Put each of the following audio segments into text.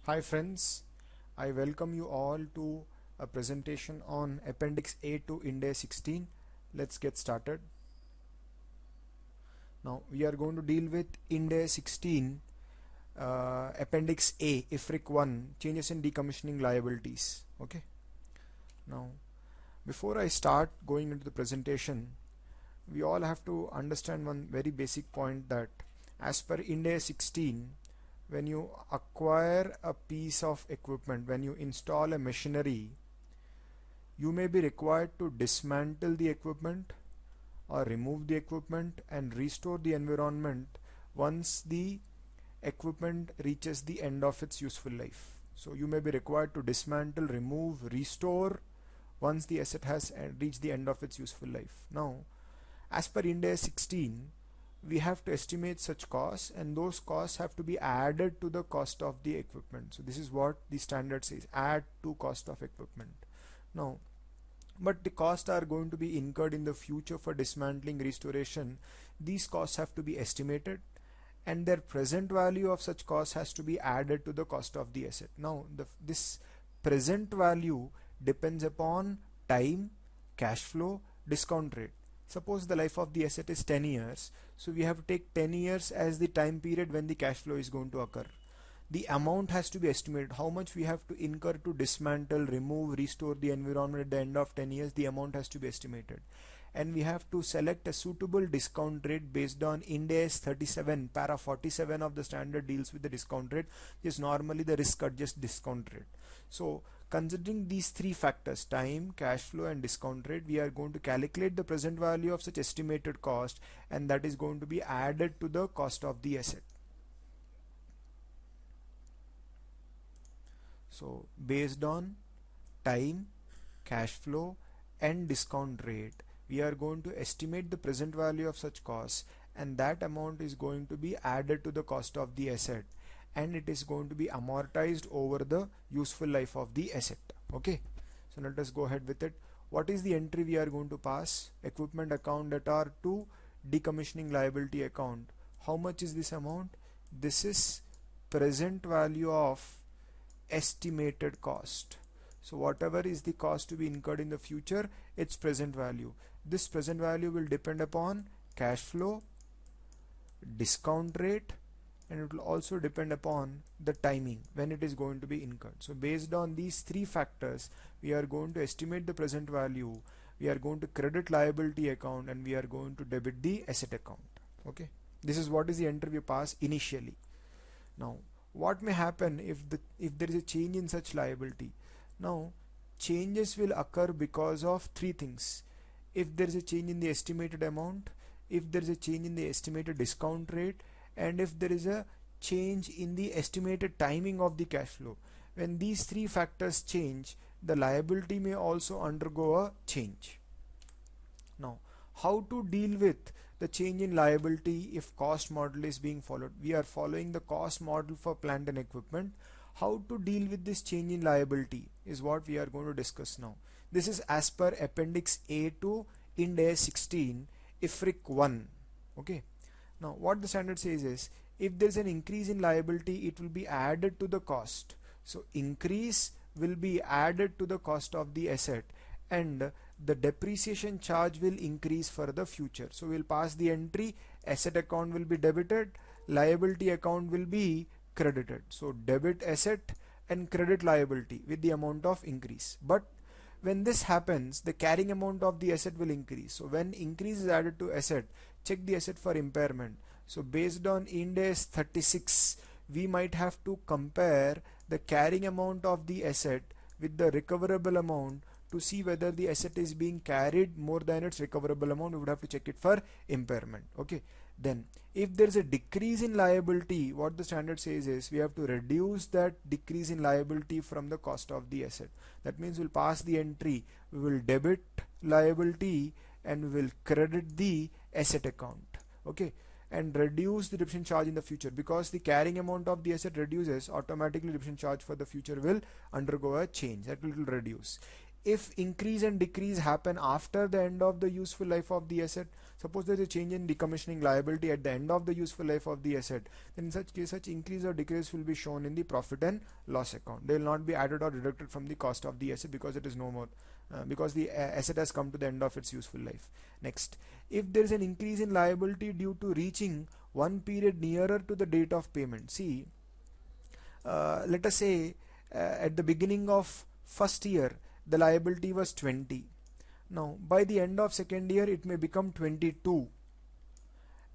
Hi friends, I welcome you all to a presentation on Appendix A to Ind AS 16. Let's get started. Now we are going to deal with Ind AS 16 Appendix A, IFRIC 1, changes in decommissioning liabilities. Okay. Now before I start going into the presentation, we all have to understand one very basic point that as per Ind AS 16, when you acquire a piece of equipment, when you install a machinery, you may be required to dismantle the equipment or remove the equipment and restore the environment once the equipment reaches the end of its useful life. So you may be required to dismantle, remove, restore once the asset has reached the end of its useful life. Now, as per Ind AS 16, we have to estimate such costs, and those costs have to be added to the cost of the equipment. So this is what the standard says: add to cost of equipment. Now, but the costs are going to be incurred in the future for dismantling, restoration. These costs have to be estimated, and their present value of such costs has to be added to the cost of the asset. Now this present value depends upon time, cash flow, discount rate. Suppose the life of the asset is 10 years, so we have to take 10 years as the time period when the cash flow is going to occur. The amount has to be estimated. How much we have to incur to dismantle, remove, restore the environment at the end of 10 years, the amount has to be estimated. And we have to select a suitable discount rate based on Ind AS 37, para 47 of the standard deals with the discount rate, which is normally the risk adjusted discount rate. So considering these three factors, time, cash flow and discount rate, we are going to calculate the present value of such estimated cost, and that is going to be added to the cost of the asset. So based on time, cash flow and discount rate, we are going to estimate the present value of such costs, and that amount is going to be added to the cost of the asset, and it is going to be amortized over the useful life of the asset. Okay, so let us go ahead with it. What is the entry we are going to pass? Equipment account debtor to decommissioning liability account. How much is this amount? This is present value of estimated cost. So whatever is the cost to be incurred in the future, its present value. This present value will depend upon cash flow, discount rate, and it will also depend upon the timing when it is going to be incurred. So based on these three factors, we are going to estimate the present value, we are going to credit liability account, and we are going to debit the asset account. Okay, this is what is the entry we pass initially. Now what may happen if there is a change in such liability? Now changes will occur because of three things. If there is a change in the estimated amount, if there is a change in the estimated discount rate, and if there is a change in the estimated timing of the cash flow. When these three factors change, the liability may also undergo a change. Now how to deal with the change in liability if cost model is being followed? We are following the cost model for plant and equipment. How to deal with this change in liability is what we are going to discuss now. This is as per Appendix A to Ind AS 16 IFRIC 1. Okay. Now what the standard says is, if there is an increase in liability, it will be added to the cost. So increase will be added to the cost of the asset, and the depreciation charge will increase for the future. So we'll pass the entry, asset account will be debited, liability account will be credited. So debit asset and credit liability with the amount of increase. But when this happens, the carrying amount of the asset will increase. So when increase is added to asset, check the asset for impairment. So based on Ind AS 36, we might have to compare the carrying amount of the asset with the recoverable amount to see whether the asset is being carried more than its recoverable amount. We would have to check it for impairment. Okay. Then if there is a decrease in liability, what the standard says is we have to reduce that decrease in liability from the cost of the asset. That means we'll pass the entry, we will debit liability and we will credit the asset account. Okay, and reduce the depreciation charge in the future. Because the carrying amount of the asset reduces, automatically depreciation charge for the future will undergo a change, that will reduce. If increase and decrease happen after the end of the useful life of the asset, Suppose there is a change in decommissioning liability at the end of the useful life of the asset, then in such case such increase or decrease will be shown in the profit and loss account. They will not be added or deducted from the cost of the asset because it is no more, because the asset has come to the end of its useful life. Next, if there is an increase in liability due to reaching one period nearer to the date of payment. See, let us say at the beginning of first year the liability was 20. Now by the end of second year it may become 22,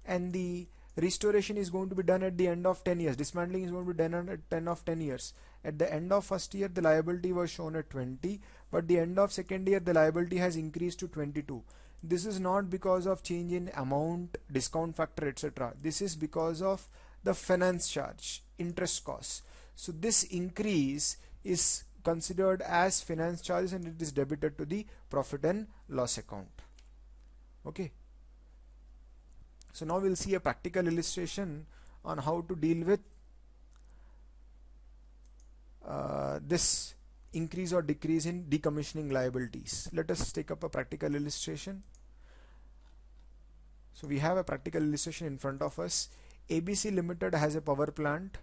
and the restoration is going to be done at the end of 10 years. Dismantling is going to be done at 10 years. At the end of first year the liability was shown at 20, but the end of second year the liability has increased to 22. This is not because of change in amount, discount factor, etc. This is because of the finance charge, interest cost. So this increase is considered as finance charges and it is debited to the profit and loss account. Okay. So now we'll see a practical illustration on how to deal with this increase or decrease in decommissioning liabilities. Let us take up a practical illustration. So we have a practical illustration in front of us. ABC Limited has a power plant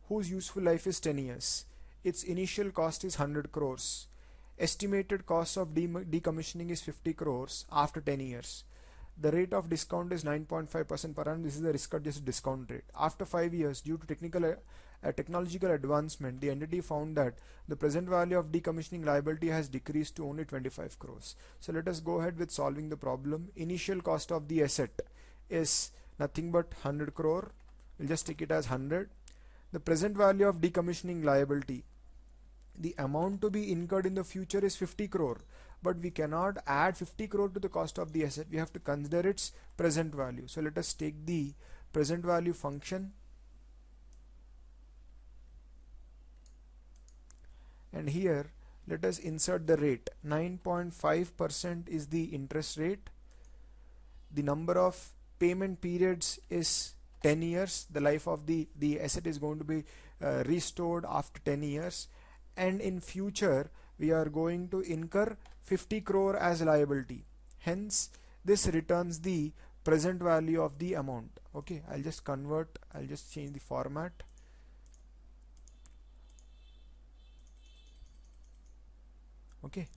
whose useful life is 10 years. Its initial cost is 100 crores. Estimated cost of decommissioning is 50 crores after 10 years. The rate of discount is 9.5% per annum. This is the risk-adjusted discount rate. After 5 years, due to technological advancement, the entity found that the present value of decommissioning liability has decreased to only 25 crores. So let us go ahead with solving the problem. Initial cost of the asset is nothing but 100 crore. We'll just take it as 100. The present value of decommissioning liability, the amount to be incurred in the future is 50 crore, but we cannot add 50 crore to the cost of the asset. We have to consider its present value. So let us take the present value function, and here let us insert the rate. 9.5% is the interest rate. The number of payment periods is 10 years. The life of the asset is going to be restored after 10 years, and in future we are going to incur 50 crore as liability. Hence this returns the present value of the amount. Okay, I'll just change the format. Okay,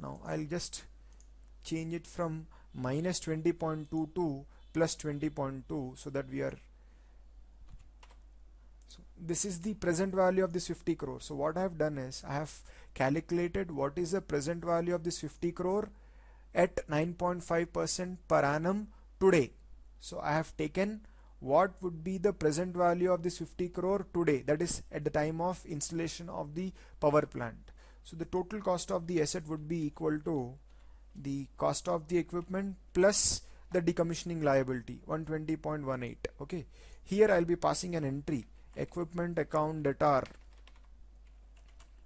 now I'll just change it from minus 20.2 to plus 20.2, so that we are, so this is the present value of this 50 crore. So what I have done is I have calculated what is the present value of this 50 crore at 9.5% per annum today. So I have taken what would be the present value of this 50 crore today, that is at the time of installation of the power plant. So the total cost of the asset would be equal to the cost of the equipment plus the decommissioning liability, 120.18. Okay, here I'll be passing an entry, equipment account debtor,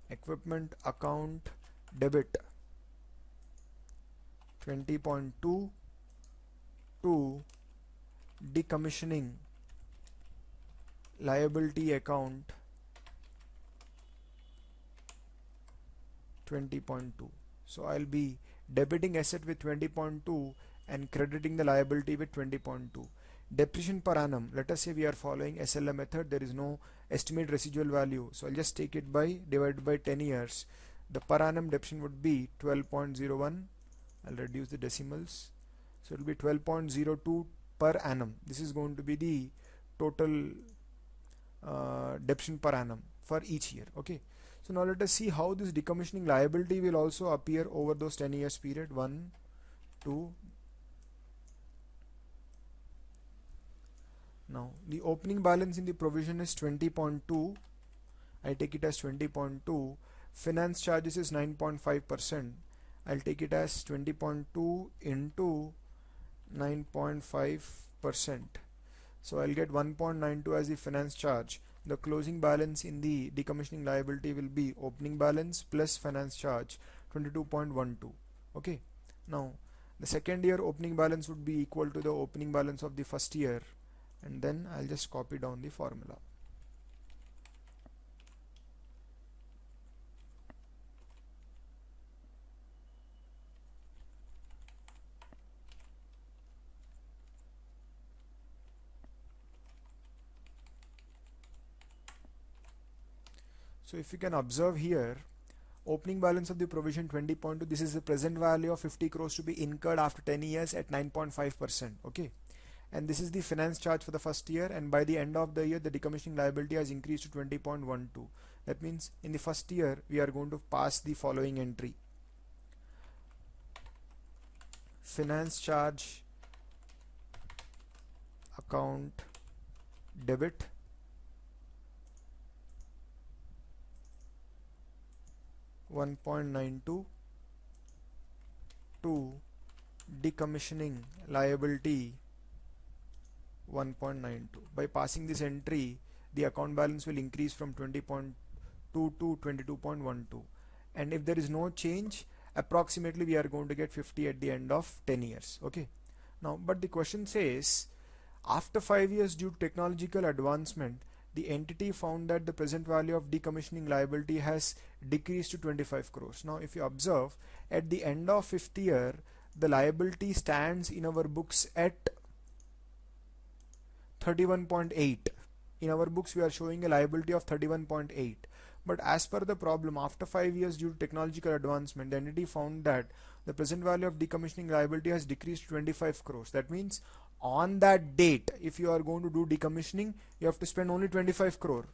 equipment account debit 20.2 to decommissioning liability account 20.2. So I'll be debiting asset with 20.2 and crediting the liability with 20.2. Depreciation per annum, let us say we are following SLM method, there is no estimate residual value, so I'll just take it by divided by 10 years. The per annum depreciation would be 12.01. I'll reduce the decimals, so it will be 12.02 per annum. This is going to be the total depreciation per annum for each year. Okay, so now let us see how this decommissioning liability will also appear over those 10 years period. 1, 2. Now the opening balance in the provision is 20.2. I take it as 20.2. Finance charges is 9.5%. I'll take it as 20.2 into 9.5%. So I'll get 1.92 as the finance charge. The closing balance in the decommissioning liability will be opening balance plus finance charge 22.12. Okay, now the second year opening balance would be equal to the opening balance of the first year, and then I'll just copy down the formula. So if you can observe here, opening balance of the provision 20.2, this is the present value of 50 crores to be incurred after 10 years at 9.5%. Okay, and this is the finance charge for the first year, and by the end of the year the decommissioning liability has increased to 20.12. That means in the first year we are going to pass the following entry: finance charge account debit, $1.92 to decommissioning liability 1.92. By passing this entry, the account balance will increase from 20.2 to 22.12, and if there is no change, approximately we are going to get 50 at the end of 10 years. Okay, now but the question says, after 5 years, due to technological advancement, the entity found that the present value of decommissioning liability has decreased to 25 crores. Now if you observe, at the end of 5th year, the liability stands in our books at 31.8. In our books we are showing a liability of 31.8, but as per the problem, after 5 years, due to technological advancement, the entity found that the present value of decommissioning liability has decreased to 25 crores. That means on that date, if you are going to do decommissioning, you have to spend only 25 crore.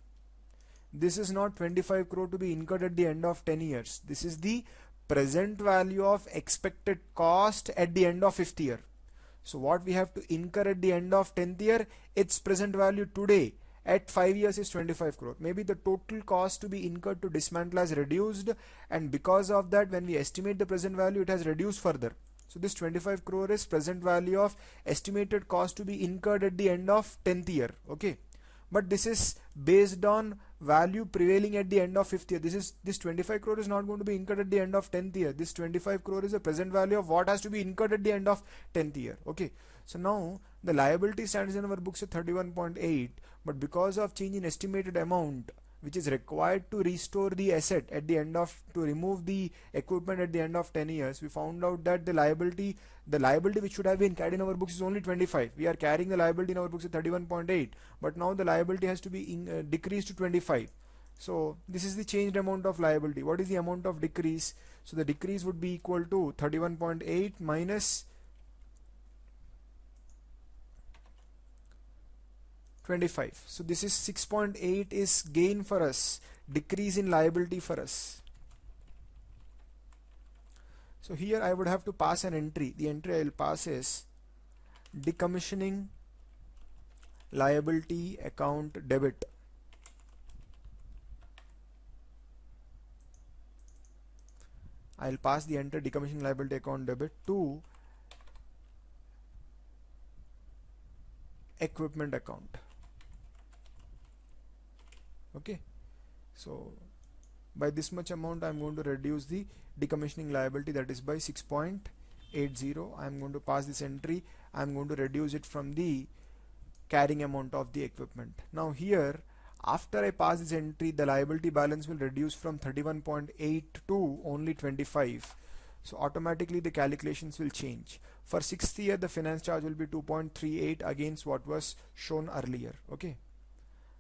This is not 25 crore to be incurred at the end of 10 years. This is the present value of expected cost at the end of 5th year. So what we have to incur at the end of 10th year, its present value today at 5 years is 25 crore. Maybe the total cost to be incurred to dismantle has reduced, and because of that, when we estimate the present value, it has reduced further. So this 25 crore is present value of estimated cost to be incurred at the end of 10th year. Okay, but this is based on value prevailing at the end of 5th year. This 25 crore is not going to be incurred at the end of 10th year. This 25 crore is the present value of what has to be incurred at the end of 10th year. Okay, so now the liability stands in our books at 31.8, but because of change in estimated amount which is required to restore the asset at the end of, to remove the equipment at the end of 10 years, we found out that the liability which should have been carried in our books is only 25. We are carrying the liability in our books at 31.8, but now the liability has to be decreased to 25. So this is the changed amount of liability. What is the amount of decrease? So the decrease would be equal to 31.8 minus 25. So this is 6.8 is gain for us, decrease in liability for us. So here I would have to pass an entry. The entry I will pass is decommissioning liability account debit. I will pass the enter decommissioning liability account debit to equipment account. Okay, so by this much amount I am going to reduce the decommissioning liability, that is by 6.80. I am going to pass this entry. I am going to reduce it from the carrying amount of the equipment. Now here, after I pass this entry, the liability balance will reduce from 31.8 to only 25. So automatically the calculations will change. For 6th year, the finance charge will be 2.38 against what was shown earlier. Okay,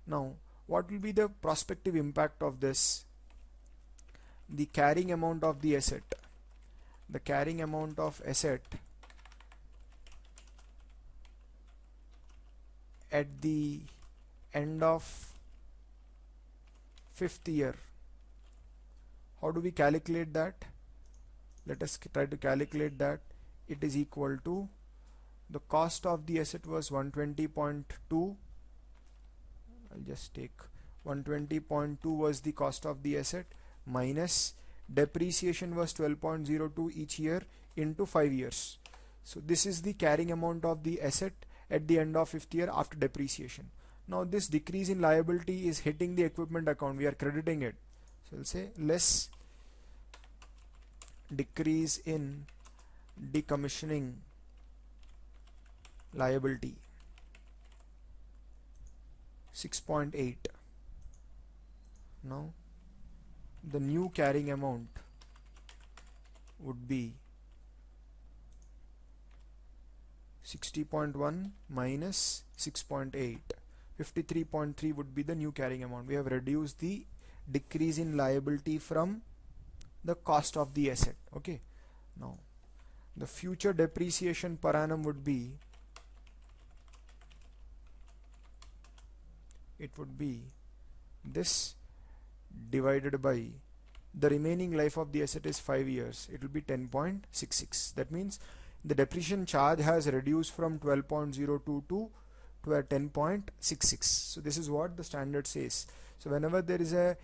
now what will be the prospective impact of this? The carrying amount of the asset. The carrying amount of asset at the end of 5th year. How do we calculate that? Let us try to calculate that. It is equal to, the cost of the asset was 120.2. I'll just take 120.2 was the cost of the asset, minus depreciation was 12.02 each year into 5 years. So this is the carrying amount of the asset at the end of 5th year after depreciation. Now this decrease in liability is hitting the equipment account. We are crediting it. So we'll say less decrease in decommissioning liability, 6.8. Now the new carrying amount would be 60.1 minus 6.8. 53.3 would be the new carrying amount. We have reduced the decrease in liability from the cost of the asset. Okay, now the future depreciation per annum would be, it would be this divided by the remaining life of the asset is 5 years. It will be 10.66. That means the depreciation charge has reduced from 12.022 to a 10.66. So this is what the standard says. So whenever there is a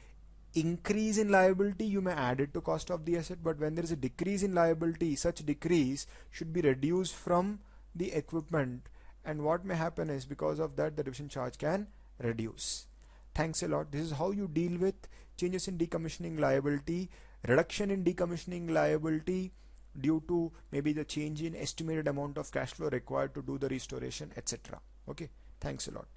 increase in liability, you may add it to cost of the asset, but when there is a decrease in liability, such decrease should be reduced from the equipment, and what may happen is because of that the depreciation charge can reduce. Thanks a lot. This is how you deal with changes in decommissioning liability, reduction in decommissioning liability due to maybe the change in estimated amount of cash flow required to do the restoration, etc. Okay, thanks a lot.